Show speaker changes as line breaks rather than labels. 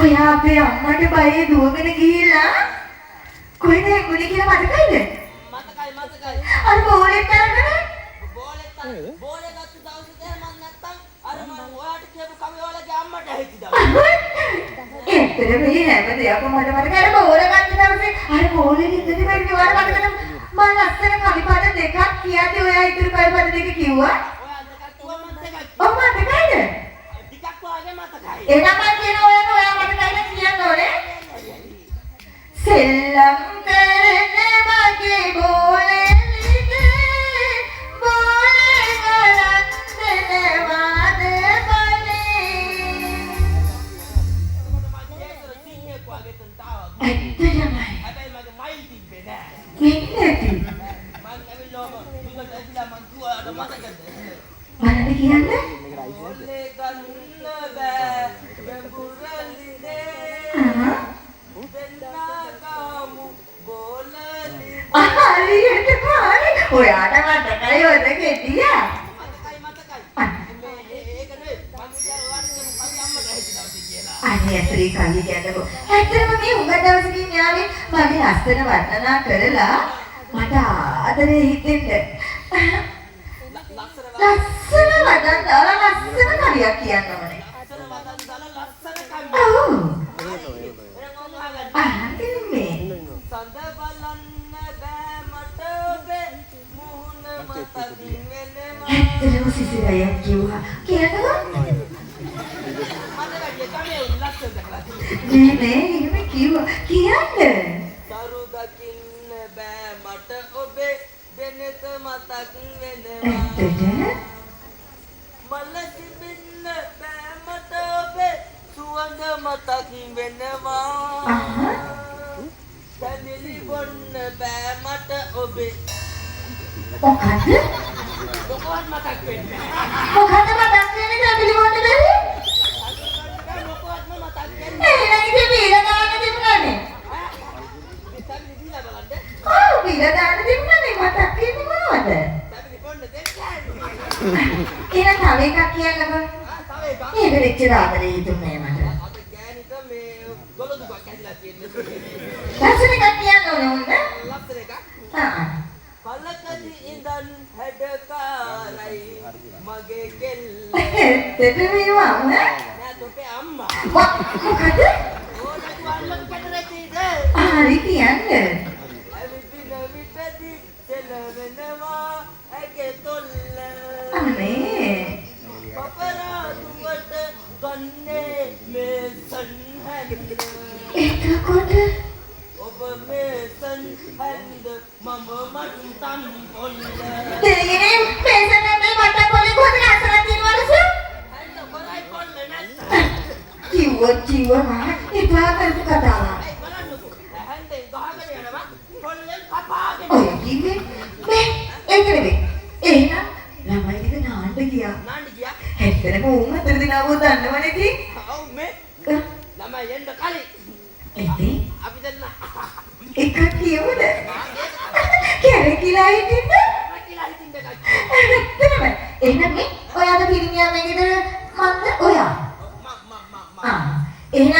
ඔයා අපේ අම්මට බයේ දුවගෙන ගිහිල්ලා කොහෙද ගුණි කියලා මතකයිද?
මතකයි.
අර බෝලෙත් අරගෙන
බෝලේ ගත්ත දවසේ මම නැත්තම් අර මම ඔයාට කියපු කවියවලගේ අම්මට හිටි දවස්.
ඒතර මේ හැම දෙයක්ම මට මතකයි. අර බෝල ගත්ත දවසේ අර බෝලෙ ඉඳි වෙන්නේ වර මතකද? මම ලස්සන කවි පද දෙකක් කියද්දි ඔයා ඉතුරු කවි පද දෙක කිව්වා.
ඔයා දෙකක් කිව්වා මම දෙකක්.
ඔව් මතකයිද?
ටිකක් වාගේ මතකයි.
එහෙනම් මම කියන ඔයා මතකයිද කියන්න ඕනේ. සෙල්ලම් කරන මගේ බෝලේ mana කියන්නේ?
බෝලේ ගන්න බෑ බඹුරලිනේ. දෙන්නා ගමු බෝලලි.
හරියට පාරේ. ඔයාට මතකයි ඔද ගෙඩියා?
මතකයි. ඒක නෙවෙයි. මම ඉතින් ඔයාට කියමු කවි අම්මට හිටි දවසේ කියලා.
අනේ ඇතරේ කවි කියන්නකෝ. ඇත්තටම මේ උඟ දවසකින් යාවේ මගේ ලස්සන වර්ණනා කරලා මට ආදරේ හිතෙන්න. ලස්සන වදන් දාලා ලස්සන කවියක් කියන්න ඕනේ.
ලස්සන වදන් දාලා ලස්සන කවියක්.
ඔව්.
මේ සඳ බලන්න බෑ මට ඔබේ මුහුණ මතකින් වෙනවා.
ඇත්තටම සිසිරයක් කිව්වා. කියන්නකෝ. නේ එහෙම කිව්වා. කියන්න.
දරු දකින්න බෑ මට ඔබේ දෙනෙත මතක් වෙනවා. මල තිබෙන්න බෑ මට ඔබේ සුවඳ මතක් වෙනවා. තැඹිලි බොන්න බෑ මට ඔබේ.
මොකද?
මොකවත් මතක් වෙන්නේ
මොකද මතක් වෙන්නේ තැඹිලි බොන්න බැරි?
මොකවත්ම මතක් වෙන්නේ
නෑ. ඉතින් බීලා දාන්න තිබුණානේ.
තැඹිලි දීලා බලන්න.
ඔව් බීලා දාන්න තිබුණානේ. මතක් වෙන්නේ මොනවද?
තැඹිලි බොන්න දෙන්න.
එහෙනම් තව එකක් කියන්නකෝ.
තව එකක්.
මේක දෙච්චර ආදරේ හිතුනේ මට.
අද ගෑනිට මේ ගොළු දුකක් ඇදලා තියෙන්නේ.
ලස්සන එකක් කියන්න ඕනේ උන්ද?
ලස්සන එකක්. පලකදි ඉඳන් හැඩකාරයි මගේ කෙල්ල.
දෙපෙවිවා නේ?
නෑ තොපේ අම්මා.
මොකද?
ඕනට වල්ලම් කැටරෙතිද?
හරි කියන්නේ.
ඇවිදින විටදි සෙලවෙනවා ඇගේ තොල්ල.
අනේ.
පපරාදුවට ගන්නේ මේ සන්හැඳ.
එතකොට
ඔබ මේ සන්හැඳ මම මට්ටම් පොල්ල.
දෙයනේ පේසනේ මේ මට කොලේ කොහොමද අසලා තියෙනවලු?
හැඳ කොරයි පොල්ල නැත්නම්.
කිව්වා එපා කරපු කතාවක්.
ඒ බලන්නකෝ. හැන්දෙන් ගහගෙන යනවා පොල්ලෙන් කපාගෙන.
ඔය කිව්වේ මේ ඒක නෙවෙයි. එහෙනම් ළමයි ටික නාන්න ගියා.
නාන්න ගියා.
හැත්තෙනම උන් අතර දිනාවෝ දන්නවනේ ඉතින්.
ඔව් මේ ළමයි එන්න කලින්
ඉතින්
අපි දෙන්න
එකක් කියමුද? කැරකිලා හිටින්න.
රැකිලා හිටින්න ගත්තා.
ඇත්තටම. එහෙනම් මේ ඔයාද පිරිමියා මේකද මන්ද ඔයා?
මම
එහෙනම්